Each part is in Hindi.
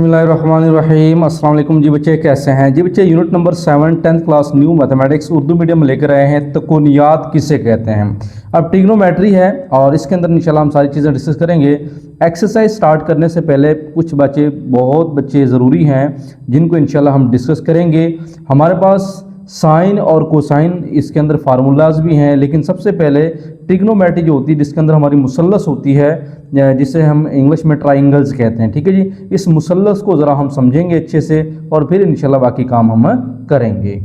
बिस्मिल्लाहिर्रहमानिर्रहीम। अस्सलाम वालेकुम जी बच्चे, कैसे हैं जी बच्चे। Unit number 7 10th class new mathematics Urdu medium लेकर आए हैं। तकोनियात किसे कहते हैं। अब ट्रिग्नोमेट्री है और इसके अंदर इंशाल्लाह हम सारी चीज़ें डिस्कस करेंगे। एक्सरसाइज स्टार्ट करने से पहले कुछ बहुत बच्चे ज़रूरी हैं जिनको इंशाल्लाह हम डिस्कस करेंगे। हमारे पास साइन और कोसाइन इसके अंदर फार्मूलाज भी हैं, लेकिन सबसे पहले ट्रिग्नोमेट्री जो होती है जिसके अंदर हमारी मुसल्लस होती है, जिसे हम इंग्लिश में ट्राइंगल्स कहते हैं। ठीक है जी, इस मुसल्लस को ज़रा हम समझेंगे अच्छे से और फिर इंशाल्लाह बाकी काम हम करेंगे।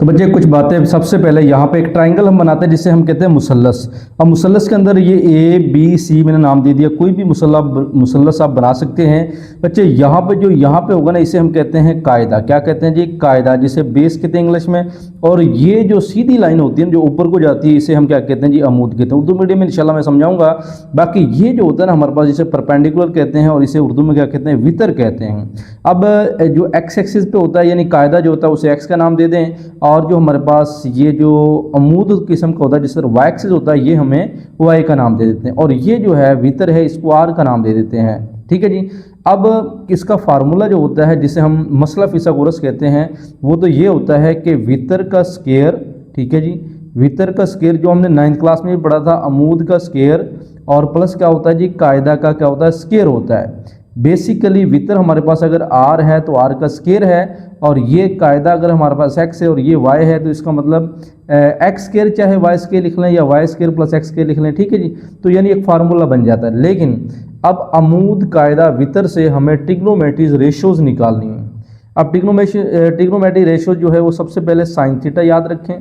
तो बच्चे कुछ बातें, सबसे पहले यहाँ पे एक ट्राइंगल हम बनाते हैं जिसे हम कहते हैं मुसल्लस। अब मुसल्लस के अंदर ये ए बी सी मैंने नाम दे दिया, कोई भी मुसल्लस आप बना सकते हैं। बच्चे यहाँ पे जो यहाँ पे होगा ना, इसे हम कहते हैं कायदा। क्या कहते हैं जी? कायदा, जिसे बेस कहते हैं इंग्लिश में। और ये जो सीधी लाइन होती है जो ऊपर को जाती है, इसे हम क्या कहते हैं जी? अमूद कहते हैं। उर्दू मीडियम में इंशाल्लाह मैं समझाऊंगा। बाकी ये जो होता है ना हमारे पास, इसे परपेंडिकुलर कहते हैं और इसे उर्दू में क्या कहते हैं? वितर कहते हैं। अब जो एक्स एक्सिस पे होता है यानी कायदा जो होता है उसे एक्स का नाम दे दें, और जो हमारे पास ये जो अमूद किस्म का होता है जिस पर वाई एक्सिस होता है ये हमें वाई का नाम दे देते हैं, और ये जो है वितर है इसको आर का नाम दे देते हैं। ठीक है जी। अब इसका फार्मूला जो होता है जिसे हम मसला फिसागोरस कहते हैं, वो तो ये होता है कि वितर का स्केयर, ठीक है जी, वितर का स्केयर जो हमने 9th क्लास में भी पढ़ा था, अमूद का स्केयर और प्लस क्या होता है जी? कायदा का क्या होता है? स्केयर होता है। बेसिकली वितर हमारे पास अगर आर है तो आर का स्केयर है, और ये कायदा अगर हमारे पास एक्स है और ये वाई है तो इसका मतलब एक्स स्केयर चाहे वाई स्केयर लिख लें या y square plus x square लिख लें। ठीक है जी, तो यानी एक फार्मूला बन जाता है। लेकिन अब अमूद कायदा वितर से हमें ट्रिग्नोमेट्री रेशोज निकालनी है। अब ट्रिग्नोमेट्री रेशो जो है वो सबसे पहले साइन थीटा याद रखें।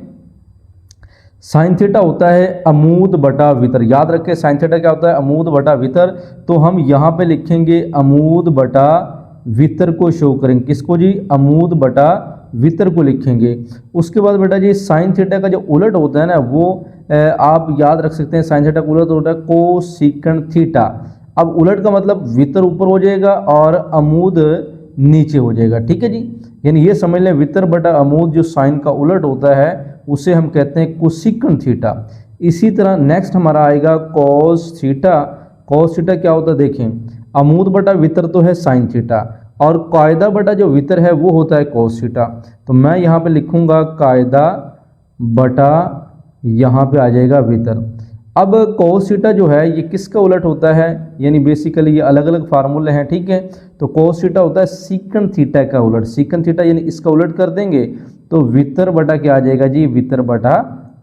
साइन थीटा होता है अमूद बटा वितर। याद रखें साइन थीटा क्या होता है? अमूद बटा वितर। तो हम यहाँ पे लिखेंगे अमूद बटा वितर को शो करेंगे। किसको जी? अमूद बटा वितर को लिखेंगे। उसके बाद बेटा जी साइन थीटा का जो उलट होता है ना, वो आप याद रख सकते हैं। साइन थीटा का उलट होता है कोसेकंड थीटा। अब उलट का मतलब वितर ऊपर हो जाएगा और अमूद नीचे हो जाएगा। ठीक है जी, यानी ये समझ लें वितर बटा अमूद जो साइन का उलट होता है उसे हम कहते हैं कोसेकंड थीटा। इसी तरह नेक्स्ट हमारा आएगा कॉस थीटा। कॉस थीटा क्या होता है? देखें, अमूद बटा वितर तो है साइन थीटा, और कायदा बटा जो वितर है वो होता है कॉस थीटा। तो मैं यहाँ पे लिखूंगा कायदा बटा, यहाँ पे आ जाएगा वितर। अब कॉस थीटा जो है ये किसका उलट होता है? यानी बेसिकली ये अलग अलग फार्मूले हैं। ठीक है, तो कॉस थीटा होता है सीकंड थीटा का उलट। सीकंड थीटा यानी इसका उलट कर देंगे तो वितर बटा क्या आ जाएगा जी? वितर बटा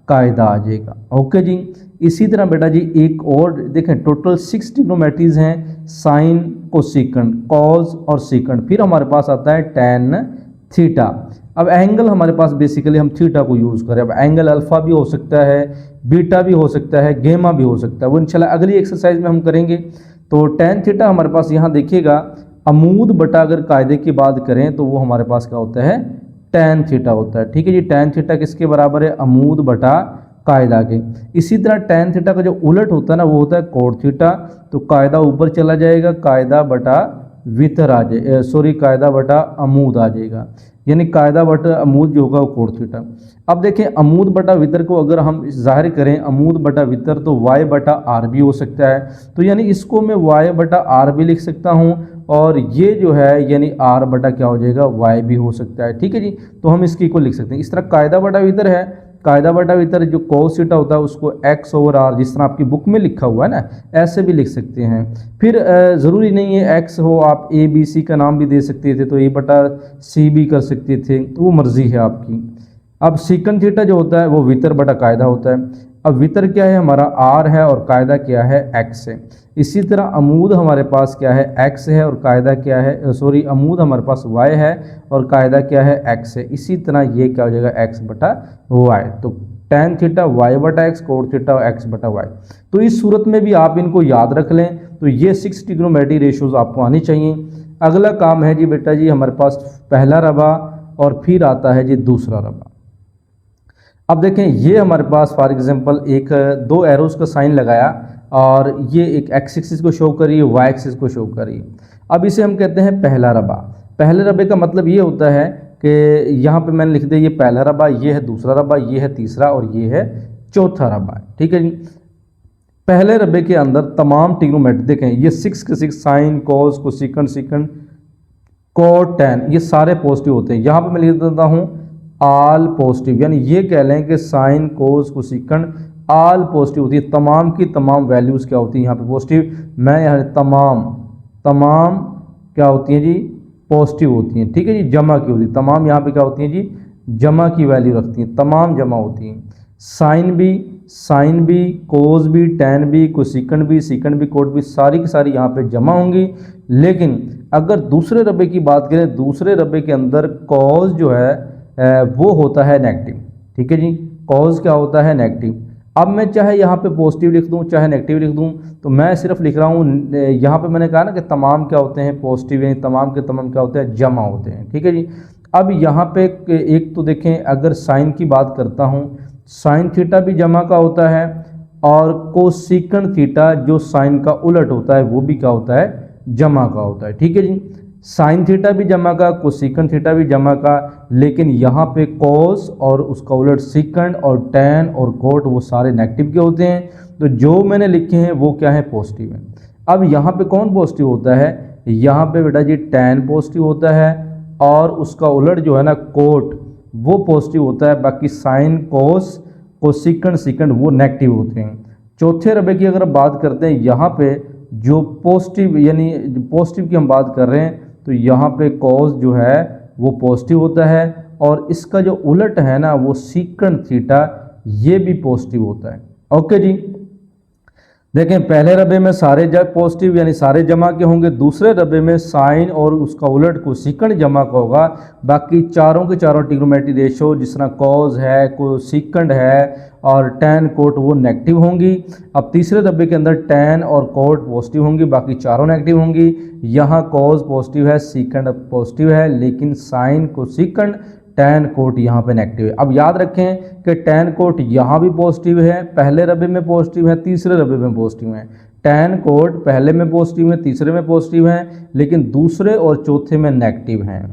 कायदा आ जाएगा। ओके जी। इसी तरह बेटा जी एक और देखें, टोटल 6 ट्रिग्नोमेट्रीज हैं, साइन, कोसेकंड, कॉस और सेकंड। फिर हमारे पास आता है टेन थीटा। अब एंगल हमारे पास बेसिकली हम थीटा को यूज़ करें। अब एंगल अल्फा भी हो सकता है, बीटा भी हो सकता है, गेमा भी हो सकता है, वो इंशाल्लाह अगली एक्सरसाइज में हम करेंगे। तो टेन थीटा हमारे पास यहाँ देखिएगा अमूद बटा अगर कायदे की बात करें तो वो हमारे पास क्या होता है? टेन थीटा होता है। ठीक है जी, टेन थीटा किसके बराबर है? अमूद बटा कायदा के। इसी तरह टेन थीटा का जो उलट होता है ना वो होता है कोट थीटा। तो कायदा ऊपर चला जाएगा, कायदा बटा वितर आ जाए, सॉरी कायदा बटा अमूद आ जाएगा, यानी कायदा बटा अमूद जो होगा वो कोट थीटा। अब देखें अमूद बटा वितर को अगर हम जाहिर करें अमूद बटा वितर तो वाई बटा आर भी हो सकता है। तो यानी इसको मैं वाई बटा आर भी लिख सकता हूँ, और ये जो है यानी आर बटा क्या हो जाएगा? वाई भी हो सकता है। ठीक है जी, तो हम इसकी को लिख सकते हैं। इस तरह कायदा बटा वितर है, कायदा बटा वितर जो कॉस थीटा होता है उसको एक्स ओवर आर, जिस तरह आपकी बुक में लिखा हुआ है ना, ऐसे भी लिख सकते हैं। फिर ज़रूरी नहीं है एक्स हो, आप ए बी सी का नाम भी दे सकते थे, तो ए बटा सी भी कर सकते थे, तो वो मर्जी है आपकी। अब सीकंड थीटा जो होता है वो वितर बटा कायदा होता है। अब वितर क्या है? हमारा आर है, और कायदा क्या है? एक्स है। इसी तरह अमूद हमारे पास क्या है? एक्स है, और कायदा क्या है? सॉरी, अमूद हमारे पास वाई है और कायदा क्या है? एक्स है। इसी तरह ये क्या हो जाएगा? एक्स बटा वाई। तो टेन थीटा वाई बटा एक्स, कोट थीटा एक्स बटा वाई। तो इस सूरत में भी आप इनको याद रख लें। तो ये 6 ट्रिग्नोमेट्री रेशोज आपको आनी चाहिए। अगला काम है जी बेटा जी हमारे पास पहला रबा, और फिर आता है जी दूसरा रबा। अब देखें ये हमारे पास फॉर एग्जांपल एक दो एरोस का साइन लगाया, और ये एक एक्स एक्सिस को शो करिए, वाई एक्सिस को शो करिए। अब इसे हम कहते हैं पहला रबा। पहले रबे का मतलब ये होता है कि यहाँ पे मैंने लिख दिया ये पहला रबा, ये है दूसरा रबा, ये है तीसरा और ये है चौथा रबा। ठीक है जी। पहले रबे के अंदर तमाम ट्रिग्नोमेट्री देखें, ये 6 के 6 sine cos cosecant secant cot tan ये सारे पॉजिटिव होते हैं। यहाँ पे मैं लिख देता हूँ ऑल पॉजिटिव, यानी ये कह लें कि sine cos cosecant all positive होती है, तमाम की तमाम वैल्यूज़ क्या होती है यहाँ पे पॉजिटिव। मैं यहाँ तमाम क्या होती हैं जी, पॉजिटिव होती हैं, ठीक है जी, जमा की होती है, तमाम यहाँ पे क्या होती हैं जी, जमा की वैल्यू रखती हैं, तमाम जमा होती हैं। साइन भी कोस भी टैन भी कोसेकंड भी सीकंड भी कोट भी सारी की सारी यहाँ पे जमा होंगी। लेकिन अगर दूसरे रबे की बात करें, दूसरे रबे के अंदर कॉज जो है वो होता है नेगेटिव, ठीक है जी, कॉज क्या होता है नेगेटिव। अब मैं चाहे यहाँ पे पॉजिटिव लिख दूँ चाहे नेगेटिव लिख दूँ, तो मैं सिर्फ लिख रहा हूँ, यहाँ पे मैंने कहा ना कि तमाम क्या होते हैं पॉजिटिव, यानी तमाम के तमाम क्या होते हैं जमा होते हैं, ठीक है जी। अब यहाँ पे एक तो देखें, अगर साइन की बात करता हूँ, साइन थीटा भी जमा का होता है और कोसेकंड थीटा जो साइन का उलट होता है वो भी क्या होता है, जमा का होता है, ठीक है जी। साइन थीटा भी जमा का, कोसेकंड थीटा भी जमा का, लेकिन यहाँ पे कॉस और उसका उलट सीकंड और टैन और कोट वो सारे नेगेटिव के होते हैं। तो जो मैंने लिखे हैं वो क्या है, पॉजिटिव है। अब यहाँ पे कौन पॉजिटिव होता है, यहाँ पे बेटा जी टैन पॉजिटिव होता है और उसका उलट जो है ना कोट वो पॉजिटिव होता है, बाकी साइन कोस कोसेकंड सीकंड वो नेगेटिव होते हैं। चौथे रबे की अगर बात करते हैं, यहाँ पे जो पॉजिटिव यानी पॉजिटिव की हम बात कर रहे हैं, तो यहाँ पे कॉस जो है वो पॉजिटिव होता है और इसका जो उलट है ना वो सीकंड थीटा ये भी पॉजिटिव होता है। ओके जी, देखें पहले रबे में सारे पॉजिटिव यानी सारे जमा के होंगे, दूसरे रबे में साइन और उसका उलट कोसेकंड जमा का होगा, बाकी चारों के चारों ट्रिग्नोमेट्री रेशो जिस तरह कॉस है कोसेकंड है और टैन कोट वो नेगेटिव होंगी। अब तीसरे रबे के अंदर टैन और कोट पॉजिटिव होंगी, बाकी चारों नेगेटिव होंगी। यहाँ कॉस पॉजिटिव है, सीकंड पॉजिटिव है, लेकिन साइन कोसेकंड टैन कोट यहाँ पे नेगेटिव है। अब याद रखें कि टैन कोट यहाँ भी पॉजिटिव है, पहले रबे में पॉजिटिव है, तीसरे रबे में पॉजिटिव है। टैन कोट पहले में पॉजिटिव है, तीसरे में पॉजिटिव है, लेकिन दूसरे और चौथे में नेगेटिव हैं।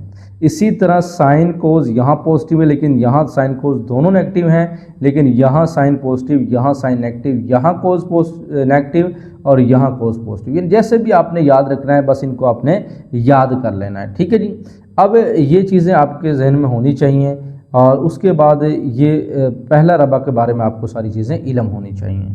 इसी तरह साइन कोस यहाँ पॉजिटिव है, लेकिन यहाँ साइन कोस दोनों नेगेटिव हैं, लेकिन यहाँ साइन पॉजिटिव, यहाँ साइन नेगेटिव, यहाँ कोस नेगेटिव और यहाँ कोस पॉजिटिव। यानी जैसे भी आपने याद रखना है, बस इनको आपने याद कर लेना है, ठीक है जी। अब ये चीज़ें आपके जहन में होनी चाहिए और उसके बाद ये पहला रबा के बारे में आपको सारी चीज़ें इल्म होनी चाहिए।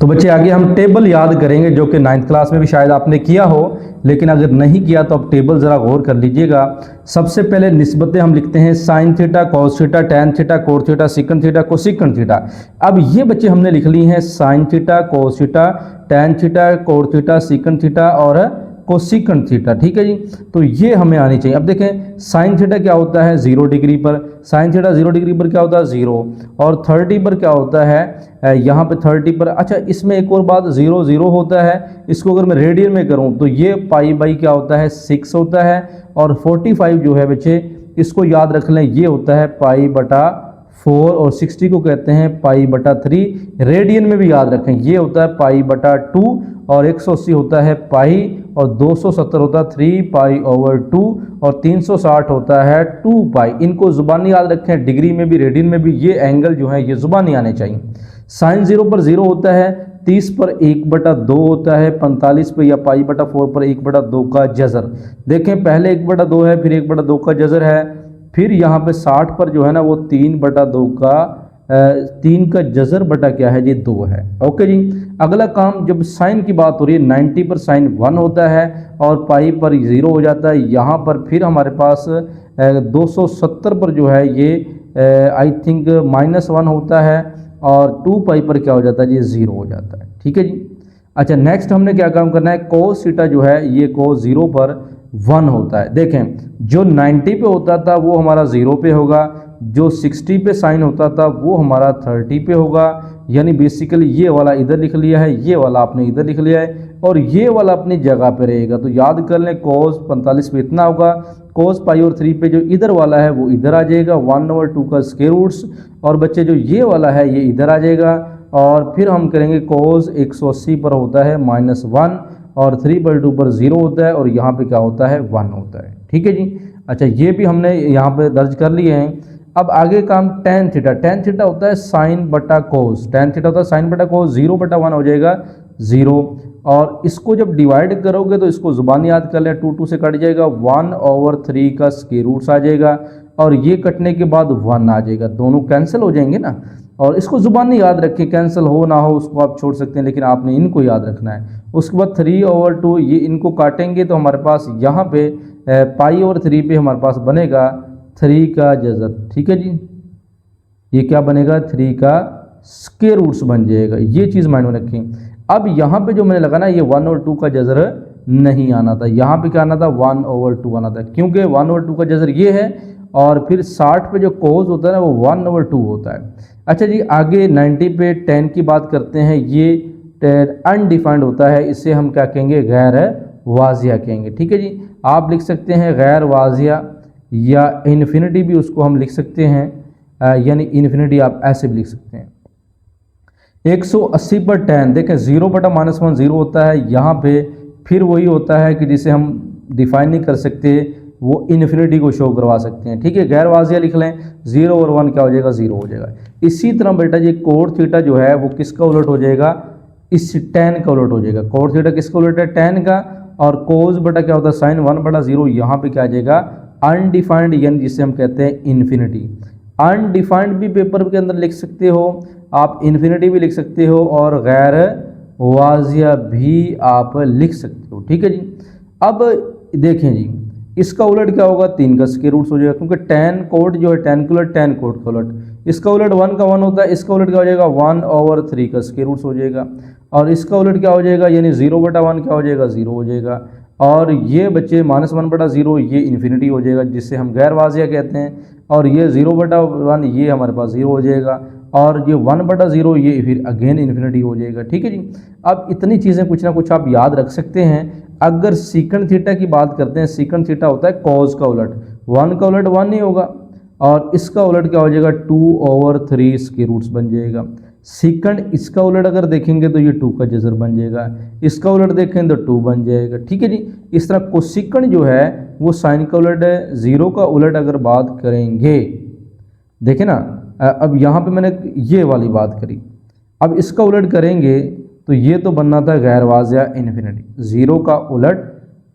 तो बच्चे आगे हम टेबल याद करेंगे जो कि 9th क्लास में भी शायद आपने किया हो, लेकिन अगर नहीं किया तो आप टेबल ज़रा गौर कर लीजिएगा। सबसे पहले निस्बतें हम लिखते हैं, sine theta cos theta tan theta cot theta secant theta cosecant theta. अब ये बच्चे हमने लिख ली हैं sine theta cos theta tan theta cot theta secant theta और कोसेकंड थीटा, ठीक है जी। तो ये हमें आनी चाहिए। अब देखें साइन थीटा क्या होता है 0 डिग्री पर, साइन थीटा 0 डिग्री पर क्या होता है 0, और 30 पर क्या होता है यहाँ पे 30 पर। अच्छा इसमें एक और बात 0 0 होता है, इसको अगर मैं रेडियन में करूँ तो ये पाई बाई क्या होता है 6 होता है, और 45 जो है बच्चे इसको याद रख लें ये होता है पाई बटा 4, और 60 को कहते हैं पाई बटा 3। रेडियन में भी याद रखें ये होता है पाई बटा 2, और 180 होता है पाई, और 270 होता है 3 पाई ओवर 2, और 360 होता है 2 पाई। इनको ज़ुबानी याद रखें, डिग्री में भी रेडियन में भी ये एंगल जो है ये ज़ुबानी आने चाहिए। साइन 0 पर 0 होता है, 30 पर 1/2 होता है, 45 पर या पाई बटा 4 पर 1/2 का जज़र। देखें पहले 1/2 है, फिर 1/2 का जज़र है, फिर यहाँ पे 60 पर जो है ना वो 3/2 का 3 का जज़र बटा क्या है जी 2 है। ओके जी, अगला काम जब साइन की बात हो रही है 90 पर साइन 1 होता है और पाई पर 0 हो जाता है। यहाँ पर फिर हमारे पास 270 पर जो है ये आई थिंक -1 होता है, और 2 पाई पर क्या हो जाता है जी 0 हो जाता है, ठीक है जी। अच्छा नेक्स्ट हमने क्या काम करना है, कोस थीटा जो है ये कोस 0 पर 1 होता है। देखें जो 90 पे होता था वो हमारा 0 पे होगा, जो 60 पे साइन होता था वो हमारा 30 पे होगा। यानी बेसिकली ये वाला इधर लिख लिया है, ये वाला आपने इधर लिख लिया है, और ये वाला अपनी जगह पे रहेगा। तो याद कर लें कोस 45 पे इतना होगा, कोस पाई और 3 पे जो इधर वाला है वो इधर आ जाएगा 1/2 का स्क्वायर रूट्स, और बच्चे जो ये वाला है ये इधर आ जाएगा। और फिर हम करेंगे कोस 180 पर होता है -1, और 3/2 पर 0 होता है, और यहाँ पे क्या होता है 1 होता है, ठीक है जी। अच्छा ये भी हमने यहाँ पे दर्ज कर लिए हैं। अब आगे काम tan थीटा, tan थीटा होता है साइन बटा कोस, tan थीटा होता है साइन बटा कोस, 0/1 हो जाएगा 0। और इसको जब डिवाइड करोगे तो इसको जुबान याद कर ले, 2 से कट जाएगा, 1/3 का स्क्वायर रूट्स आ जाएगा, और ये कटने के बाद 1 आ जाएगा, दोनों कैंसिल हो जाएंगे ना। और इसको जुबानी याद रखें, कैंसिल हो ना हो उसको आप छोड़ सकते हैं, लेकिन आपने इनको याद रखना है। उसके बाद 3/2, ये इनको काटेंगे तो हमारे पास यहाँ पे π/3 पे हमारे पास बनेगा 3 का जज़र, ठीक है जी। ये क्या बनेगा, 3 का स्क्वायर रूट्स बन जाएगा, ये चीज़ माइंड में रखें। अब यहाँ पे जो मैंने लगाना ये 1 और 2 का जज़र नहीं आना था, यहाँ पे क्या आना था, 1/2 आना था, क्योंकि 1/2 का जज़र ये है, और फिर 60 पे जो कोस होता है ना वो 1/2 होता है। अच्छा जी, आगे 90 पे tan की बात करते हैं, ये अनडिफाइंड होता है, इसे हम क्या कहेंगे, गैर वाजिया कहेंगे, ठीक है जी। आप लिख सकते हैं गैर वाजिया, या इन्फिनिटी भी उसको हम लिख सकते हैं, यानी इन्फिनिटी आप ऐसे भी लिख सकते हैं। 180 पर tan, देखें 0/-1 0 होता है, यहाँ पे फिर वही होता है कि जिसे हम डिफाइन नहीं कर सकते, वो इन्फिनिटी को शो करवा सकते हैं, ठीक है। गैर वाजिया लिख लें, 0 और 1 क्या हो जाएगा, 0 हो जाएगा। इसी तरह बेटा जी कोट थीटा जो है वो किसका उलट हो जाएगा, इस tan का उलट हो जाएगा। कोट थीटा किसका उलट है, tan का, और कोस बटा क्या होता है, साइन 1/0, यहाँ पे क्या आ जाएगा, अनडिफाइंड, यानी जिसे हम कहते हैं इन्फिनिटी। अनडिफाइंड भी पेपर के अंदर लिख सकते हो आप, इन्फिनिटी भी लिख सकते हो, और गैर वाजिया भी आप लिख सकते हो, ठीक है जी। अब देखें जी, इसका उलट क्या होगा, 3 का स्क्वायर रूट्स हो जाएगा, क्योंकि tan कोट जो है tan का उलट tan कोट का उलट, इसका उलट 1 का 1 होता है, इसका उलट क्या हो जाएगा, 1/3 का स्क्वायर रूट्स हो जाएगा, और इसका उलट क्या हो जाएगा, यानी 0/1 क्या हो जाएगा, 0 हो जाएगा। और ये बच्चे -1/0, ये इन्फिनिटी हो जाएगा, जिससे हम गैर वाजिया कहते हैं, और ये 0/1 ये हमारे पास 0 हो जाएगा, और ये 1/0 ये फिर अगेन इन्फिनिटी हो जाएगा, ठीक है जी। अब इतनी चीज़ें कुछ ना कुछ आप याद रख सकते हैं। अगर सीकंड थीटा की बात करते हैं, सीकंड थीटा होता है कॉज का उलट, 1 का उलट 1 नहीं होगा, और इसका उलट क्या हो जाएगा, 2/3 स्क्वायर रूट्स बन जाएगा। सीकंड इसका उलट अगर देखेंगे तो ये 2 का जज़र बन जाएगा, इसका उलट देखें तो 2 बन जाएगा, ठीक है जी। इस तरह कोसिकंड जो है वो साइन का उलट है, 0 का उलट अगर बात करेंगे, देखें ना, अब यहाँ पे मैंने ये वाली बात करी, अब इसका उलट करेंगे तो ये तो बनना था गैर वाजिया इन्फिनिटी। 0 का उलट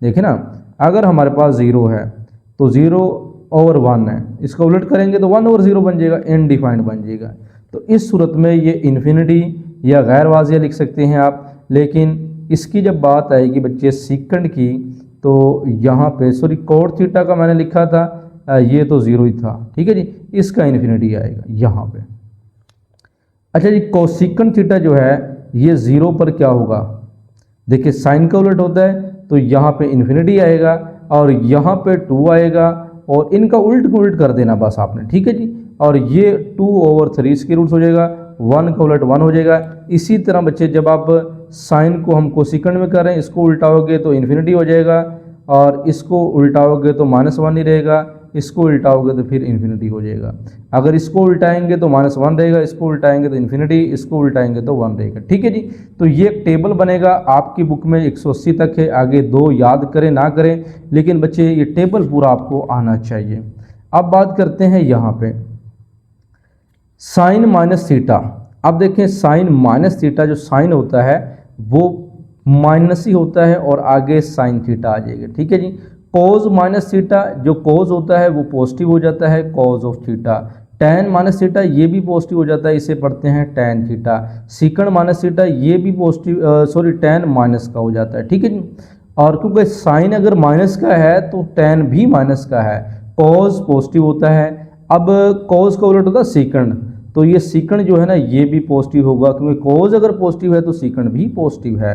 देखें ना, अगर हमारे पास 0 है तो 0/1 है, इसका उलट करेंगे तो 1/0 बन जाएगा, इनडिफाइंड बन जाएगा। तो इस सूरत में ये इन्फिनिटी या गैर वाजिया लिख सकते हैं आप। लेकिन इसकी जब बात आएगी बच्चे सीकंड की, तो यहाँ पे सॉरी कोट थीटा का मैंने लिखा था, ये तो 0 ही था, ठीक है जी, इसका इन्फिनिटी आएगा यहाँ पे। अच्छा जी, कोसिकंड थीटा जो है ये 0 पर क्या होगा, देखिए साइन का उलट होता है, तो यहाँ पे इन्फिनिटी आएगा, और यहाँ पे 2 आएगा, और इनका उल्ट को उल्ट कर देना बस आपने, ठीक है जी। और ये 2/3 स्क्वायर रूट्स हो जाएगा, 1 का उलट 1 हो जाएगा। इसी तरह बच्चे जब आप साइन को हम कोसिकंड में कर रहे हैं, इसको उल्टाओगे तो इन्फिनिटी हो जाएगा, और इसको उल्टाओगे तो -1 ही रहेगा, इसको उल्टाओगे तो फिर इन्फिनिटी हो जाएगा। अगर इसको उल्टाएंगे तो -1 रहेगा, इसको उल्टाएंगे तो इन्फिनिटी, इसको उल्टाएंगे तो 1 रहेगा, ठीक है जी। तो ये एक टेबल बनेगा आपकी बुक में, 180 तक है, आगे 2 याद करें ना करें, लेकिन बच्चे ये टेबल पूरा आपको आना चाहिए। अब बात करते हैं यहाँ पे साइन माइनस थीटा। अब देखें साइन माइनस थीटा, जो साइन होता है वो माइनस ही होता है, और आगे साइन थीटा आ जाएगा, ठीक है जी। कोज माइनस थीटा, जो कोज होता है वो पॉजिटिव हो जाता है, cos of theta. Tan minus theta ये भी पॉजिटिव हो जाता है, इसे पढ़ते हैं tan theta. Secant minus theta ये भी पॉजिटिव सॉरी टैन माइनस का हो जाता है, ठीक है जी। और क्योंकि साइन अगर माइनस का है तो टैन भी माइनस का है, कोज पॉजिटिव होता है। अब कोज का उलट होता है सीकंड, तो ये सीकंड जो है ना ये भी पॉजिटिव होगा, क्योंकि कोज अगर पॉजिटिव है तो सीकंड भी पॉजिटिव है।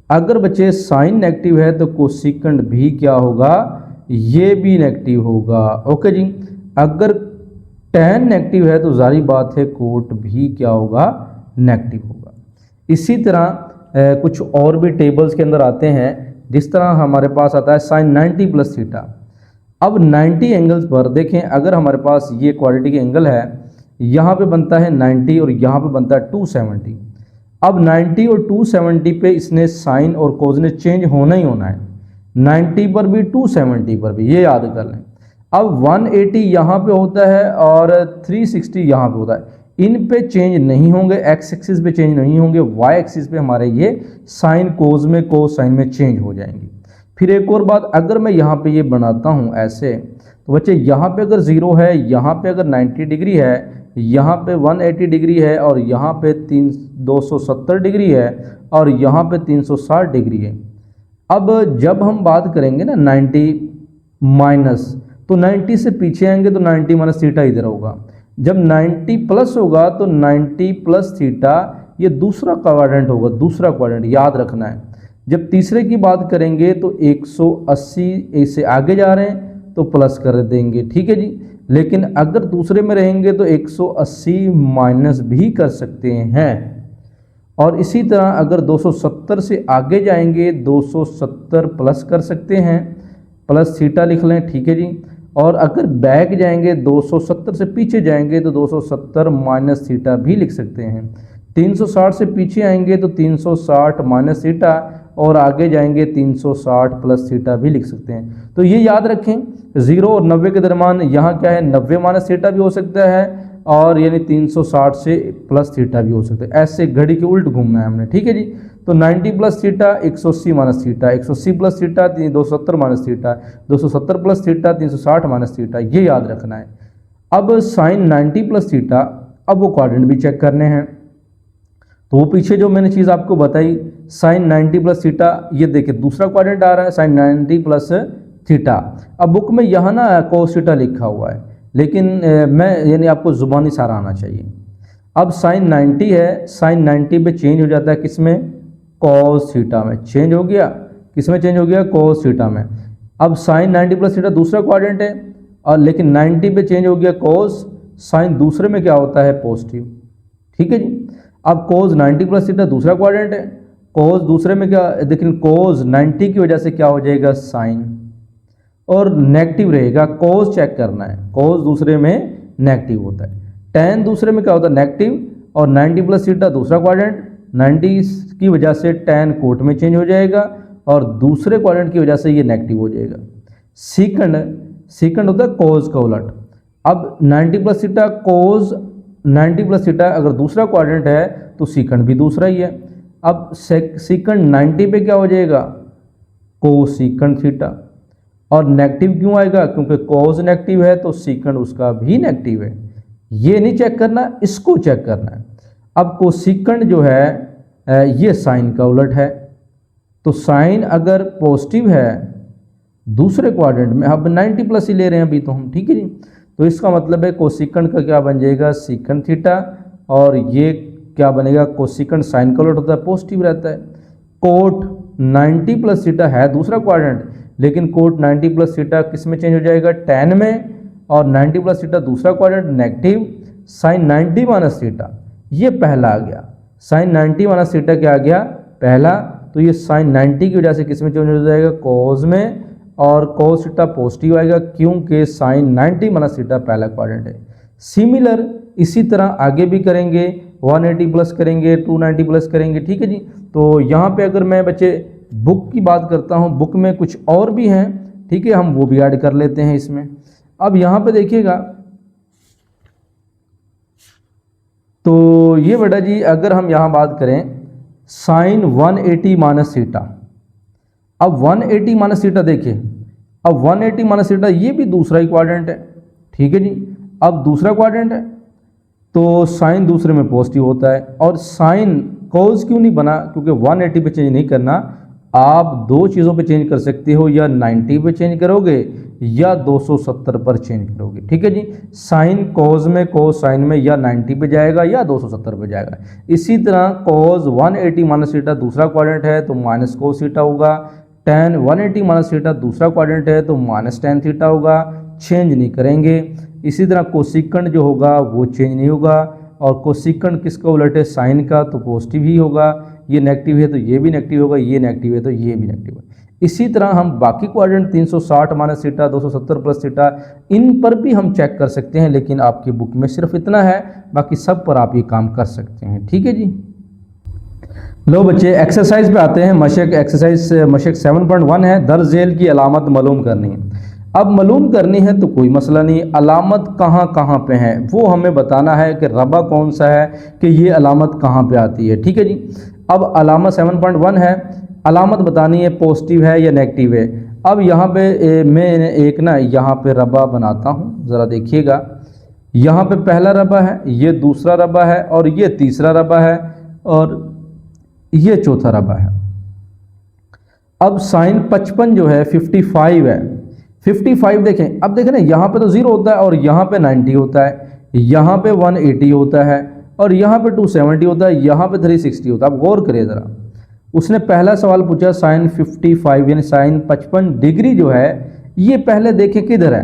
अगर बच्चे साइन नेगेटिव है तो कोसिकंड भी क्या होगा, ये भी नेगेटिव होगा, ओके जी। अगर टैन नेगेटिव है तो जारी बात है कोट भी क्या होगा, नेगेटिव होगा। इसी तरह कुछ और भी टेबल्स के अंदर आते हैं, जिस तरह हमारे पास आता है साइन 90 प्लस थीटा। अब 90 एंगल्स पर देखें, अगर हमारे पास ये क्वाड्रेटिक एंगल है, यहाँ पे बनता है 90 और यहाँ पे बनता है 270। अब 90 और 270 पे इसने साइन और कोज ने चेंज होना ही होना है, 90 पर भी 270 पर भी, ये याद कर लें। अब 180 यहाँ पे होता है और 360 यहाँ पे होता है, इन पे चेंज नहीं होंगे, एक्स एक्सिस पे चेंज नहीं होंगे, वाई एक्सिस पे हमारे ये साइन कोज में कोसाइन में चेंज हो जाएंगे। फिर एक और बात, अगर मैं यहाँ पे ये बनाता हूँ ऐसे, तो बच्चे यहाँ पे अगर 0 है, यहाँ पे अगर 90 डिग्री है, यहाँ पे 180 डिग्री है और यहाँ पे 270 डिग्री है और यहाँ पे 360 डिग्री है। अब जब हम बात करेंगे ना 90 माइनस, तो 90 से पीछे आएंगे तो 90 माइनस थीटा इधर होगा। जब 90 प्लस होगा तो 90 प्लस थीटा ये दूसरा क्वाड्रेंट होगा, दूसरा क्वाड्रेंट याद रखना है। जब तीसरे की बात करेंगे तो 180 से आगे जा रहे हैं तो प्लस कर देंगे, ठीक है जी। लेकिन अगर दूसरे में रहेंगे तो 180 माइनस भी कर सकते हैं। और इसी तरह अगर 270 से आगे जाएंगे 270 प्लस कर सकते हैं, प्लस थीटा लिख लें, ठीक है जी। और अगर बैक जाएंगे 270 से पीछे जाएंगे तो 270 माइनस थीटा भी लिख सकते हैं। 360 से पीछे आएंगे तो 360 माइनस थीटा और आगे जाएंगे 360 प्लस थीटा भी लिख सकते हैं। तो ये याद रखें 0 और 90 के दरम्यान यहाँ क्या है 90 माइनस थीटा भी हो सकता है और यानी 360 से प्लस थीटा भी हो सकता है। ऐसे घड़ी के उल्ट घूमना है हमने, ठीक है जी। तो 90 plus theta 180 minus theta, 180 plus theta 270 minus theta, 270 plus theta 360 minus theta, ये याद रखना है। अब साइन 90 प्लस थीटा, अब वो क्वाड्रेंट भी चेक करने हैं। तो वो पीछे जो मैंने चीज़ आपको बताई साइन 90 प्लस थीटा, ये देखिए दूसरा क्वाड्रेंट आ रहा है साइन 90 प्लस थीटा। अब बुक में यहाँ ना कोस थीटा लिखा हुआ है, लेकिन मैं यानी आपको ज़ुबानी सारा आना चाहिए। अब साइन 90 है, साइन 90 पे चेंज हो जाता है किस में, कॉस थीटा में चेंज हो गया। किस में चेंज हो गया, कॉस थीटा में। अब साइन 90 प्लस थीटा दूसरा क्वाड्रेंट है और लेकिन 90 पे चेंज हो गया कॉस, साइन दूसरे में क्या होता है पॉजिटिव, ठीक है जी। अब कोस 90 प्लस थीटा दूसरा क्वाड्रेंट है, कोस दूसरे में क्या, लेकिन कोस 90 की वजह से क्या हो जाएगा साइन और नेगेटिव रहेगा। कोस चेक करना है, कोस दूसरे में नेगेटिव होता है, टेन दूसरे में क्या होता है नेगेटिव और 90 प्लस थीटा दूसरा क्वाड्रेंट, 90 की वजह से टेन कोट में चेंज हो जाएगा और दूसरे क्वाड्रेंट की वजह से ये नेगेटिव हो जाएगा। सेकंड होता है कोस का उलट। अब 90 plus theta cos 90 plus theta अगर दूसरा क्वाड्रेंट है तो सेकंड भी दूसरा ही है। अब सेकंड 90 पे क्या हो जाएगा, कोसेकंड थीटा। और नेगेटिव क्यों आएगा, क्योंकि कोस नेगेटिव है तो सेकंड उसका भी नेगेटिव है। ये नहीं चेक करना, इसको चेक करना है। अब कोसेकंड जो है ये साइन का उलट है, तो साइन अगर पॉजिटिव है दूसरे क्वाड्रेंट में, अब 90 प्लस ही ले रहे हैं अभी तो हम, ठीक है जी। तो इसका मतलब है कोसेकंड का क्या बन जाएगा सेकंड थीटा और ये क्या बनेगा कोसेकंड साइन का उलट होता है पॉजिटिव रहता है। कोट 90 प्लस थीटा है दूसरा क्वाड्रेंट, लेकिन कोट 90 प्लस थीटा किस में चेंज हो जाएगा टेन में और 90 प्लस थीटा दूसरा quadrant negative, sine 90 minus theta ये पहला आ गया, साइन 90 माइनस थीटा क्या आ गया पहला। तो ये साइन 90 की वजह से किस में चेंज हो जाएगा कोस में और कोस थीटा पॉजिटिव आएगा क्योंकि साइन 90 माइनस थीटा पहला क्वाड्रेंट है। सिमिलर इसी तरह आगे भी करेंगे, 180 प्लस करेंगे, 290 प्लस करेंगे, ठीक है जी। तो यहाँ पे अगर मैं बच्चे बुक की बात करता हूँ, बुक में कुछ और भी हैं, ठीक है, हम वो भी ऐड कर लेते हैं इसमें। अब यहाँ पे देखिएगा तो ये बेटा जी अगर हम यहाँ बात करें साइन 180 माइनस थीटा, अब 180 माइनस थीटा देखिए, अब 180 माइनस थीटा ये भी दूसरा ही क्वाड्रेंट है, ठीक है जी। अब दूसरा क्वाड्रेंट है तो साइन दूसरे में पॉजिटिव होता है और साइन कोस क्यों नहीं बना, क्योंकि 180 पे चेंज नहीं करना, आप दो चीज़ों पे चेंज कर सकते हो, या 90 पे चेंज करोगे या 270 पर चेंज करोगे, ठीक है जी। साइन कोस में कोस साइन में या 90 पे जाएगा या 270 पे जाएगा। इसी तरह कोस 180 माइनस थीटा दूसरा क्वाड्रेंट है तो माइनस कोस थीटा होगा, टेन 180 माइनस थीटा दूसरा क्वाड्रेंट है तो माइनस टेन थीटा होगा, चेंज नहीं करेंगे। इसी तरह कोसेकंड जो होगा वो चेंज नहीं होगा और कोसेकंड किसका उलट है साइन का, तो पॉजिटिव ही होगा, ये नेगेटिव है तो ये भी नेगेटिव होगा, ये नेगेटिव है तो ये भी नेगेटिव है। इसी तरह हम बाकी quadrant 360 minus theta 270 plus theta इन पर भी हम चेक कर सकते हैं, लेकिन आपकी बुक में सिर्फ इतना है, बाकी सब पर आप ये काम कर सकते हैं, ठीक है जी। लो बच्चे एक्सरसाइज पे आते हैं। मशक एक्सरसाइज मशक 7.1 है, दर्ज झेल की अलामत मालूम करनी है। अब मालूम करनी है तो कोई मसला नहीं, अलामत कहाँ कहाँ पे है वो हमें बताना है कि रबा कौन सा है, कि ये अलामत कहाँ पे आती है। ठीक है जी। अब अलामत 7.1 है, अलामत बतानी है पॉजिटिव है या नेगेटिव है। अब यहाँ पे मैं एक ना यहाँ पे रबा बनाता हूँ, ज़रा देखिएगा। यहाँ पे पहला रबा है, ये दूसरा रबा है, और ये तीसरा रबा है, और ये चौथा रबा है। अब साइन 55 जो है 55 है, 55 देखें। अब देखें ना, यहाँ पे तो 0 होता है और यहाँ पे 90 होता है, यहाँ पे 180 होता है, और यहाँ पे 270 होता है, यहाँ पे 360 होता है। आप गौर करिए ज़रा, उसने पहला सवाल पूछा साइन 55 यानी साइन 55 डिग्री जो है ये पहले देखें किधर है,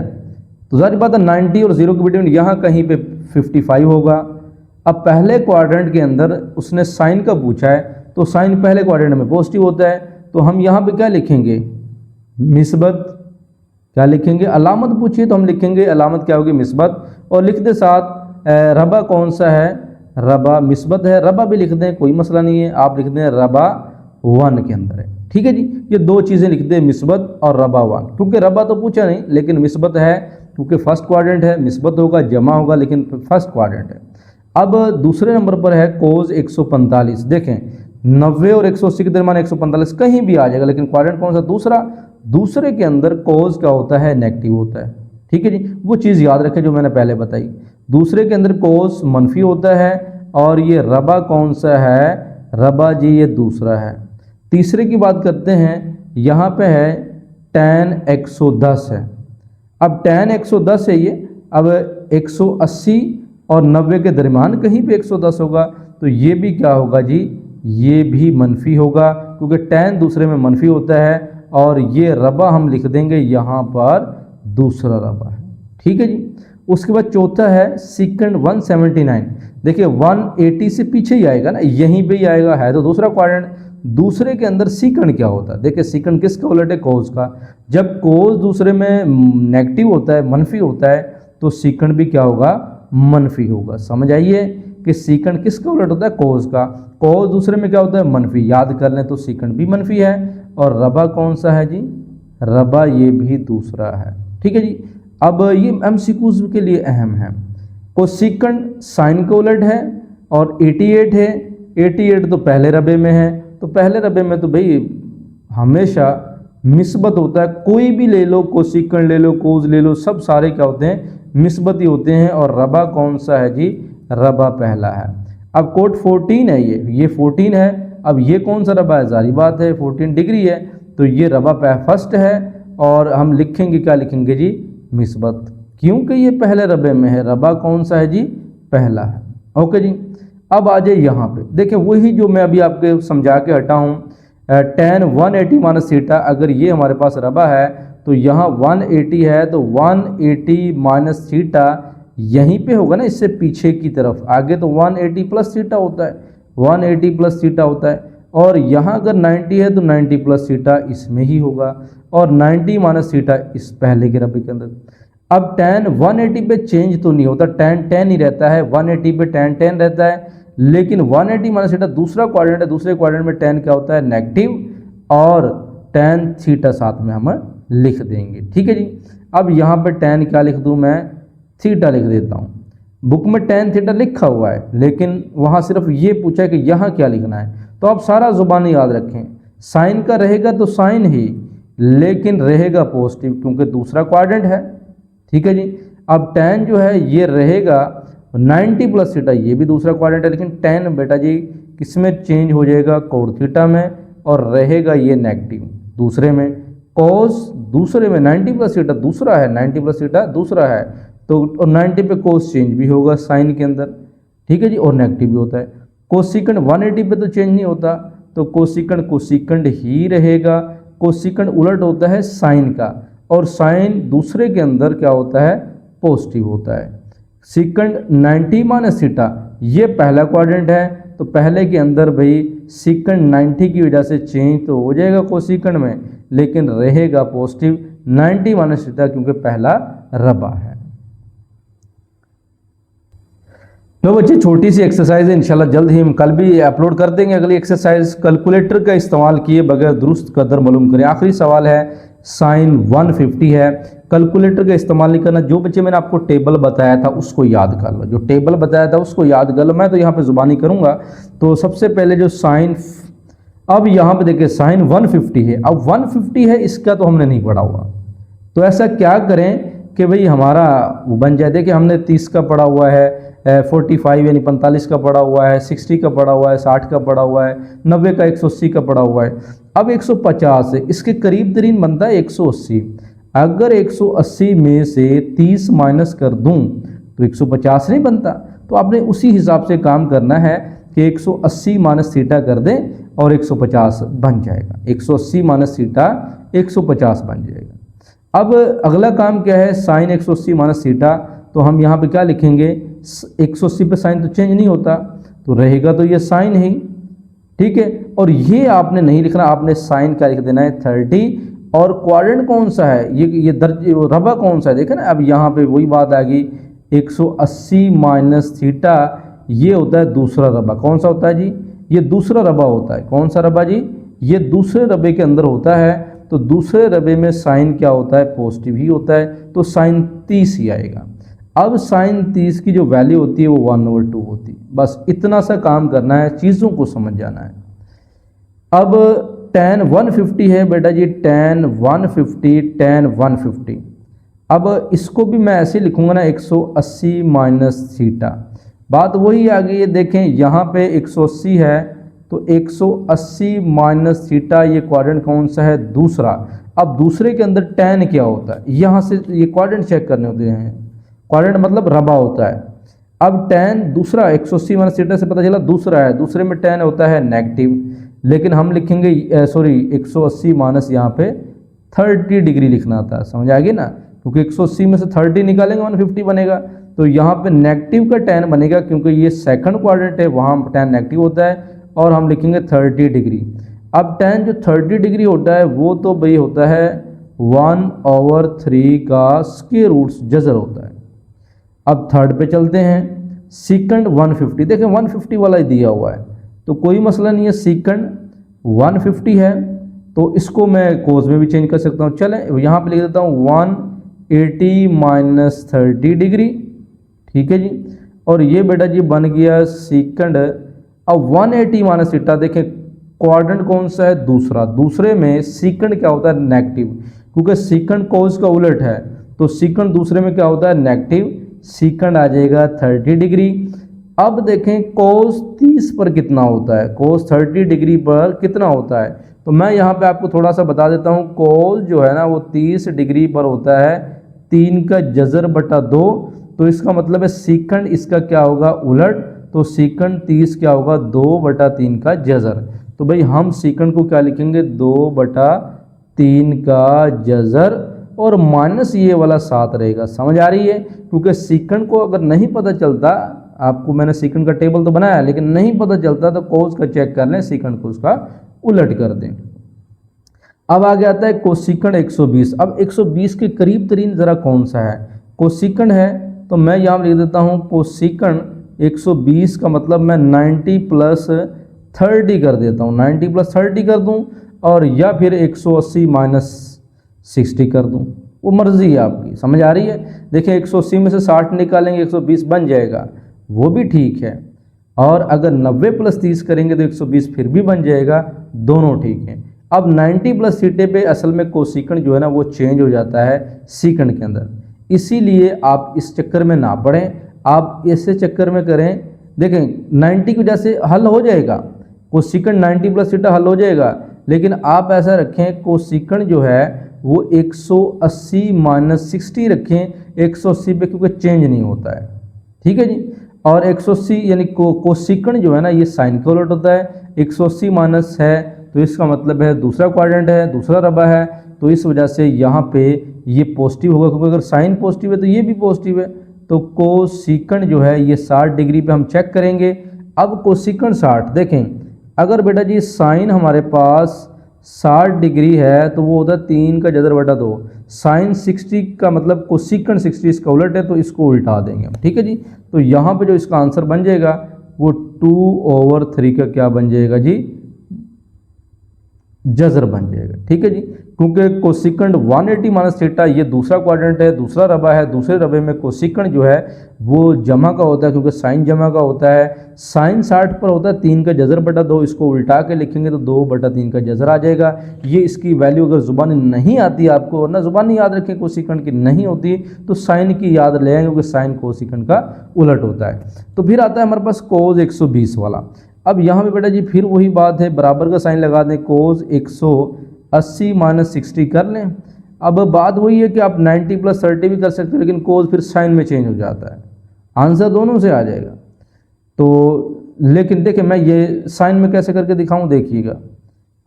तो ज़ाहिर बात है 90 और 0 के बिटवीन यहाँ कहीं पे 55 होगा। अब पहले क्वाड्रेंट के अंदर उसने साइन का पूछा है, तो साइन पहले क्वाड्रेंट में पॉजिटिव होता है, तो हम यहाँ पे क्या लिखेंगे, मिस्बत। क्या लिखेंगे, अलामत पूछिए तो हम लिखेंगे अलामत क्या होगी, मिस्बत। और लिखते साथ रबा कौन सा है, रबा मिस्बत है। रबा भी लिख दें, कोई मसला नहीं है, आप लिख दें रबा 1 के अंदर है। ठीक है जी, ये दो चीज़ें लिख दें, मिस्बत और रबा 1, क्योंकि रबा तो पूछा नहीं लेकिन मिस्बत है, क्योंकि फर्स्ट क्वाड्रेंट है, मिस्बत होगा जमा होगा लेकिन फर्स्ट क्वाड्रेंट है। अब दूसरे नंबर पर है कोज 145। देखें 90 और 180 के दरमियान 145 कहीं भी आ जाएगा, लेकिन क्वाड्रेंट कौन सा, दूसरा। दूसरे के अंदर कोज क्या होता है, नेगेटिव होता है। ठीक है जी, वो चीज़ याद रखें जो मैंने पहले बताई। दूसरे के अंदर कोज मनफी होता है, और ये रबा कौन सा है, रबा जी ये दूसरा है। तीसरे की बात करते हैं, यहाँ पे है tan 110 है। अब tan 110 है ये, अब 180 और 90 के दरमियान कहीं पे 110 होगा, तो ये भी क्या होगा जी, ये भी मनफी होगा, क्योंकि tan दूसरे में मनफी होता है, और ये रबा हम लिख देंगे यहाँ पर दूसरा रबा है। ठीक है जी। उसके बाद चौथा है सीकंड 179। देखिए 180 से पीछे ही आएगा ना, यहीं पे ही आएगा, है तो दूसरा क्वाड्रेंट। दूसरे के अंदर सीकंड क्या होता है, देखिए सीकंड किसका उलट है, कोज का। जब कोज दूसरे में नेगेटिव होता है, मनफी होता है, तो सीकंड भी क्या होगा, मनफी होगा। समझ आइए कि सीकंड किसका उलट होता है, कोज का। कोज दूसरे में क्या होता है, मनफी। याद कर लें तो सीकंड भी मनफी है, और रबा कौन सा है जी, रबा ये भी दूसरा है। ठीक है जी। अब ये एमसीक्यूज के लिए अहम है। कोसिकंड साइन का उलट है, और 88 है। 88 तो पहले रबे में है, तो पहले रबे में तो भाई हमेशा मिस्बत होता है। कोई भी ले लो, कोसिकंड ले लो, कोज ले लो, सब सारे क्या होते हैं, मिस्बत ही होते हैं। और रबा कौन सा है जी, रबा पहला है। अब कोट 14 है, ये 14 है। अब ये कौन सा रबा है, जारी बात है 14 डिग्री है, तो ये रबा फर्स्ट है, और हम लिखेंगे क्या लिखेंगे जी, मिस्बत, क्योंकि ये पहले रबे में है। रबा कौन सा है जी, पहला है। ओके जी। अब आ जाए यहाँ पे, देखिए वही जो मैं अभी आपके समझा के हटा हूँ, tan 180 माइनस थीटा। अगर ये हमारे पास रबा है तो यहाँ 180 है, तो 180 माइनस थीटा यहीं पे होगा ना, इससे पीछे की तरफ। आगे तो 180 प्लस थीटा होता है, 180 प्लस थीटा होता है। और यहाँ अगर 90 है तो 90 प्लस थीटा इसमें ही होगा, और 90 माइनस थीटा इस पहले के रबे के अंदर। अब tan 180 पे चेंज तो नहीं होता, tan 10 ही रहता है। 180 पे tan 10 रहता है, लेकिन 180 माइनस थीटा दूसरा क्वाड्रेंट है, दूसरे क्वाड्रेंट में tan क्या होता है, नेगेटिव, और tan थीटा साथ में हम लिख देंगे। ठीक है जी। अब यहाँ पे tan क्या लिख दूँ मैं, थीटा लिख देता हूँ। बुक में tan थीटा लिखा हुआ है, लेकिन वहाँ सिर्फ ये पूछा है कि यहाँ क्या लिखना है, तो आप सारा जुबानी याद रखें। साइन का रहेगा तो साइन ही, लेकिन रहेगा पॉजिटिव, क्योंकि दूसरा क्वाड्रेंट है। ठीक है जी। अब tan जो है ये रहेगा 90 प्लस थीटा, ये भी दूसरा क्वाड्रेंट है, लेकिन tan बेटा जी किसमें चेंज हो जाएगा, कोड थीटा में, और रहेगा ये नेगेटिव दूसरे में। कोस दूसरे में 90 प्लस थीटा दूसरा है, 90 प्लस थीटा दूसरा है, तो और 90 पे कोस चेंज भी होगा साइन के अंदर। ठीक है जी, और नेगेटिव भी होता है। कोसिकंड 180 पे तो चेंज नहीं होता, तो कोसिकंड कोसिकंड ही रहेगा। कोसिकंड उलट होता है साइन का, और साइन दूसरे के अंदर क्या होता है, पॉजिटिव होता है। सिकंड 90 माइनस थीटा, ये पहला क्वाड्रेंट है, तो पहले के अंदर भाई सिकंड 90 की वजह से चेंज तो हो जाएगा कोसिकंड में, लेकिन रहेगा पॉजिटिव 90 माइनस थीटा, क्योंकि पहला रबा है। तो बच्चे छोटी सी एक्सरसाइज है, इंशाल्लाह जल्द ही हम कल भी अपलोड कर देंगे। अगली एक्सरसाइज कैलकुलेटर का इस्तेमाल किए बगैर दुरुस्त कदर मालूम करें। आखिरी सवाल है साइन 150 है। कैलकुलेटर का इस्तेमाल नहीं करना। जो बच्चे मैंने आपको टेबल बताया था उसको याद कर लो, जो टेबल बताया था उसको याद कर लो। मैं तो यहाँ पे जुबानी करूँगा। तो सबसे पहले जो साइन, अब यहाँ पे देखिए साइन 150 है। अब 150 है, इसका तो हमने नहीं पढ़ा हुआ, तो ऐसा क्या करें कि भाई हमारा वो बन जाए। देखिए हमने 30 का पढ़ा हुआ है, 45 यानी 45 का पढ़ा हुआ है, 60 का पढ़ा हुआ है, 60 का पढ़ा हुआ है, 90 का 180 का पढ़ा हुआ है। अब 150 है, इसके करीब तरीन बनता है 180। अगर 180 में से 30 माइनस कर दूं तो 150 नहीं बनता। तो आपने उसी हिसाब से काम करना है कि 180 माइनस थीटा कर दें और 150 बन जाएगा। 180 माइनस थीटा 150 बन जाएगा। अब अगला काम क्या है, साइन 180 माइनस थीटा। तो हम यहाँ पे क्या लिखेंगे, 180 पे साइन तो चेंज नहीं होता, तो रहेगा तो ये साइन ही, ठीक है। और ये आपने नहीं लिखना, आपने साइन क्या लिख देना है 30। और क्वाड्रेंट कौन सा है, ये रबा कौन सा है, देखें ना। अब यहाँ पे वही बात आ गई, 180 माइनस थीटा ये होता है दूसरा रबा। कौन सा होता है जी, ये दूसरा रबा होता है। कौन सा रबा जी, ये दूसरे रबे के अंदर होता है। तो दूसरे रबे में साइन क्या होता है, पॉजिटिव ही होता है, तो साइन 30 ही आएगा। अब साइन 30 की जो वैल्यू होती है वो 1/2 होती है। बस इतना सा काम करना है, चीज़ों को समझ जाना है। अब tan 150 है बेटा जी, tan 150। अब इसको भी मैं ऐसे लिखूंगा ना, 180 माइनस थीटा। बात वही आ गई है, देखें यहाँ पे 180 है, तो 180 माइनस थीटा, ये क्वाड्रेंट कौन सा है, दूसरा। अब दूसरे के अंदर tan क्या होता है, यहाँ से ये क्वाड्रेंट चेक करने होते हैं। क्वाड्रेंट मतलब रबा होता है। अब tan दूसरा 180 माइनस थीटा से पता चला दूसरा है, दूसरे में tan होता है नेगेटिव। लेकिन हम लिखेंगे सॉरी 180 माइनस यहाँ पे 30 डिग्री लिखना था, समझ आ गई ना, क्योंकि 180 में से 30 निकालेंगे 150 बनेगा। तो यहाँ पे नेगेटिव का tan बनेगा, क्योंकि ये सेकंड क्वाड्रेंट है, वहाँ tan नेगेटिव होता है। और हम लिखेंगे 30 डिग्री। अब tan जो 30 डिग्री होता है वो तो भाई होता है 1/3 का स्क्वायर रूट जजर होता है। अब थर्ड पे चलते हैं, सीकंड 150। देखें 150 वाला ही दिया हुआ है, तो कोई मसला नहीं है। सीकंड 150 है, तो इसको मैं कोस में भी चेंज कर सकता हूँ। चलें यहाँ पे लिख देता हूँ 180 माइनस 30 डिग्री, ठीक है जी। और ये बेटा जी बन गया सीकंड। अब 180 माइनस थीटा, देखें क्वाड्रेंट कौन सा है, दूसरा। दूसरे में सीकंड क्या होता है, नेगेटिव, क्योंकि सीकंड कोस का उलट है, तो सीकंड दूसरे में क्या होता है, नेगेटिव। सीकंड आ जाएगा 30 डिग्री। अब देखें कोस 30 पर कितना होता है, कोस 30 डिग्री पर कितना होता है। तो मैं यहाँ पे आपको थोड़ा सा बता देता हूँ, कोस जो है ना वो 30 डिग्री पर होता है 3 का जजर बटा 2। तो इसका मतलब है सीकंड इसका क्या होगा, उलट। तो सीकंड 30 क्या होगा, 2/3 का जजर। तो भाई हम सीकंड को क्या लिखेंगे, 2/3 का जजर, और माइनस ये वाला 7 रहेगा। समझ आ रही है, क्योंकि सीकंड को अगर नहीं पता चलता, आपको मैंने सीकंड का टेबल तो बनाया लेकिन नहीं पता चलता, तो कोस का चेक कर लें, सीकंड को उसका उलट कर दें। अब आगे आता है कोसीकंड 120। अब 120 के करीब तरीन ज़रा कौन सा है, कोसीकंड है। तो मैं यहाँ लिख देता हूँ कोसीकंड 120 का मतलब मैं 90 प्लस 30 कर देता हूँ, 90 प्लस 30 कर दूँ, और या फिर 180 माइनस 60 कर दूँ, वो मर्जी है आपकी। समझ आ रही है। देखिए 180 में से 60 निकालेंगे 120 बन जाएगा, वो भी ठीक है। और अगर 90 प्लस 30 करेंगे तो 120 फिर भी बन जाएगा, दोनों ठीक है। अब 90 प्लस थीटे पे असल में कोसीकंड जो है ना वो चेंज हो जाता है सीकंड के अंदर, इसीलिए आप इस चक्कर में ना पड़ें, आप ऐसे चक्कर में करें। देखें 90 की वजह से हल हो जाएगा, कोसीकंड 90 प्लस थीटा हल हो जाएगा, लेकिन आप ऐसा रखें कोसीकंड जो है वो 180 माइनस 60 रखें 180 पे, क्योंकि चेंज नहीं होता है, ठीक है जी। और 180 यानी कोसीकंड जो है ना ये साइन के उलट होता है, 180 माइनस है तो इसका मतलब है दूसरा क्वाड्रेंट है, दूसरा रबा है, तो इस वजह से यहाँ पे ये पॉजिटिव होगा, क्योंकि अगर साइन पॉजिटिव है तो ये भी पॉजिटिव है। तो कोसीकंड जो है ये 60 डिग्री पे हम चेक करेंगे। अब कोसीकंड 60, देखें अगर बेटा जी साइन हमारे पास 60 डिग्री है तो वो होता है 3 का जजर बटा 2। साइन 60 का मतलब कोसीकंड 60 इसका उलट है, तो इसको उल्टा देंगे हम, ठीक है जी। तो यहाँ पे जो इसका आंसर बन जाएगा वो 2/3 का क्या बन जाएगा जी, जजर बन जाएगा, ठीक है जी। क्योंकि कोसिकेंड 180 माइनस थीटा ये दूसरा क्वाड्रेंट है, दूसरा रबा है, दूसरे रबे में कोसिकेंड जो है वो जमा का होता है, क्योंकि साइन जमा का होता है। साइन 60 पर होता है 3 का जज़र बटा 2, इसको उल्टा के लिखेंगे तो 2 बटा 3 का जज़र आ जाएगा। ये इसकी वैल्यू अगर ज़ुबानी नहीं आती आपको, ना ज़ुबानी याद रखें कोसिकेंड की नहीं होती तो साइन की याद ले आएंगे, क्योंकि साइन कोसिकेंड का उलट होता है। तो फिर आता है हमारे पास कोस 120 वाला। अब यहाँ पे बेटा जी फिर वही बात है, बराबर का साइन लगा दें, कोस 180 माइनस 60 कर लें। अब बात वही है कि आप 90 प्लस 30 भी कर सकते हो, लेकिन कोस फिर साइन में चेंज हो जाता है, आंसर दोनों से आ जाएगा। तो लेकिन देखिए मैं ये साइन में कैसे करके दिखाऊं, देखिएगा।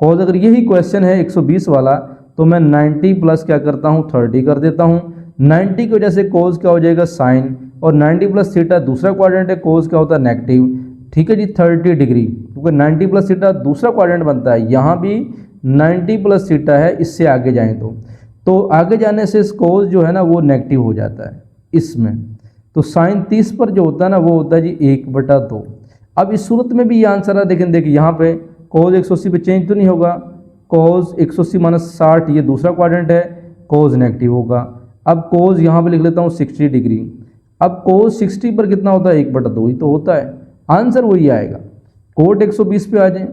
कोस अगर यही क्वेश्चन है 120 वाला तो मैं 90 प्लस क्या करता हूँ 30 कर देता हूँ। 90 की वजह से कोस क्या हो जाएगा साइन, और 90 प्लस थीटा दूसरा क्वाड्रेंट है, कोस क्या होता है नेगेटिव, ठीक है जी 30 डिग्री, क्योंकि 90 प्लस थीटा दूसरा क्वाड्रेंट बनता है, यहाँ भी 90 प्लस थीटा है, इससे आगे जाएं तो आगे जाने से कोस जो है ना वो नेगेटिव हो जाता है इसमें। तो साइन 30 पर जो होता है ना वो होता है जी 1/2। अब इस सूरत में भी ये आंसर है, देखिए यहाँ पे कोस 180 पे चेंज तो नहीं होगा, कोस 180 माइनस 60 ये दूसरा क्वाड्रेंट है, कोस नेगेटिव होगा। अब कोस यहाँ पे लिख लेता हूँ 60 डिग्री। अब कोस 60 पर कितना होता है 1/2 ही तो होता है, आंसर वही आएगा। कोट 120 पे आ जाए,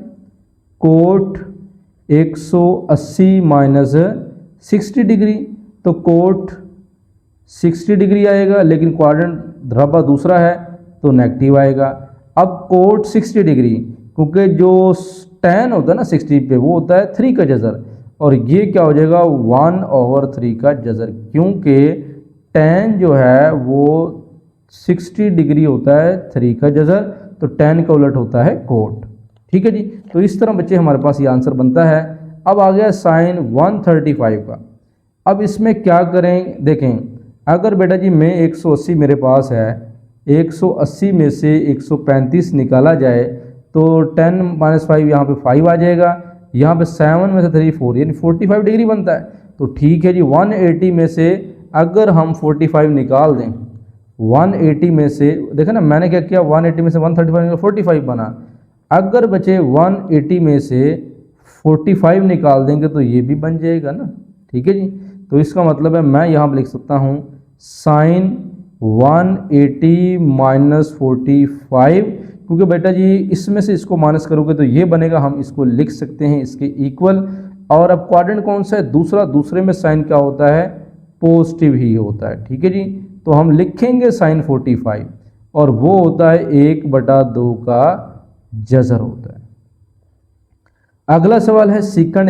कोट 180 माइनस 60 डिग्री, तो कोट 60 डिग्री आएगा, लेकिन क्वाड्रेंट रबा दूसरा है तो नेगेटिव आएगा। अब कोट 60 डिग्री, क्योंकि जो tan होता है ना 60 पे वो होता है 3 का जज़र, और ये क्या हो जाएगा 1/3 का जज़र, क्योंकि tan जो है वो 60 डिग्री होता है 3 का जज़र, तो tan का उलट होता है कोट, ठीक है जी। तो इस तरह बच्चे हमारे पास ये आंसर बनता है। अब आ गया साइन 135 का। अब इसमें क्या करें, देखें अगर बेटा जी मैं 180 मेरे पास है, 180 में से 135 निकाला जाए तो 10 माइनस 5 यहाँ पे 5 आ जाएगा, यहाँ पे 7 में से 3 4 यानी 45 डिग्री बनता है। तो ठीक है जी 180 में से अगर हम 45 निकाल दें, 180 में से देखा ना मैंने क्या किया, 180 में से 135 45 बना। अगर बचे 180 में से 45 निकाल देंगे तो ये भी बन जाएगा ना, ठीक है जी। तो इसका मतलब है मैं यहाँ पर लिख सकता हूँ साइन 180 माइनस 45, क्योंकि बेटा जी इसमें से इसको माइनस करोगे तो ये बनेगा, हम इसको लिख सकते हैं इसके इक्वल। और अब क्वाड्रेंट कौन सा है दूसरा, दूसरे में साइन क्या होता है पॉजिटिव ही होता है, ठीक है जी। तो हम लिखेंगे साइन 45 और वो होता है 1/2 का जज़र होता है। अगला सवाल है सीकंड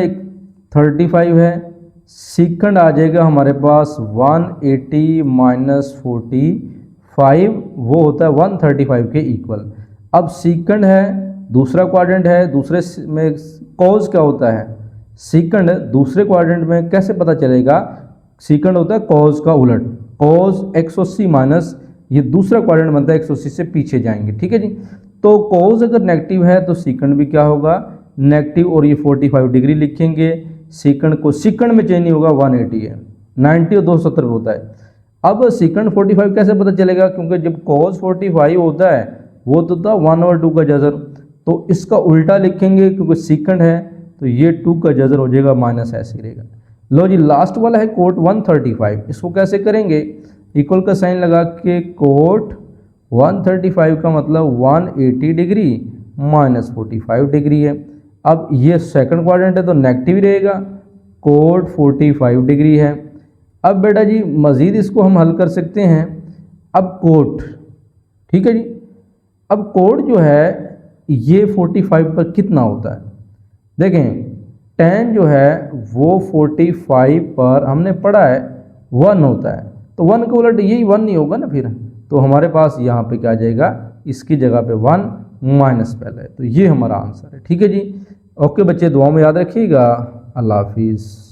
35 है, सीकंड आ जाएगा हमारे पास 180 माइनस 45, वो होता है 135 के इक्वल। अब सीकंड है दूसरा क्वाड्रेंट है, दूसरे में कॉज क्या होता है, सीकंड दूसरे क्वाड्रेंट में कैसे पता चलेगा, सीकंड होता है कॉज का उलट, कॉज 180 माइनस ये दूसरा क्वाड्रेंट बनता है 180 से पीछे जाएंगे, ठीक है जी। तो कॉज अगर नेगेटिव है तो सीकंड भी क्या होगा नेगेटिव, और ये 45 डिग्री लिखेंगे। सीकंड को सीकंड में चेंज नहीं होगा 180 है, 90 और 270 होता है। अब सीकंड 45 कैसे पता चलेगा, क्योंकि जब कॉज 45 होता है वो तो था 1/2 का जज़र, तो इसका उल्टा लिखेंगे क्योंकि सीकंड है तो ये 2 का जज़र हो जाएगा माइनस ऐसे रहेगा। लो जी लास्ट वाला है कोट 135, इसको कैसे करेंगे, इक्वल का साइन लगा के कोट 135 का मतलब 180 डिग्री माइनस 45 डिग्री है। अब ये सेकंड क्वाड्रेंट है तो नेगेटिव ही रहेगा, कोट 45 डिग्री है। अब बेटा जी मज़ीद इसको हम हल कर सकते हैं। अब कोट, ठीक है जी, अब कोट जो है ये 45 पर कितना होता है, देखें tan जो है वो 45 पर हमने पढ़ा है 1 होता है, तो 1 के उलट यही 1 नहीं होगा ना फिर, तो हमारे पास यहाँ पे क्या आ जाएगा, इसकी जगह पे 1 माइनस पहले है, तो ये हमारा आंसर है, ठीक है जी। ओके बच्चे दुआ में याद रखिएगा, अल्लाह हाफिज़।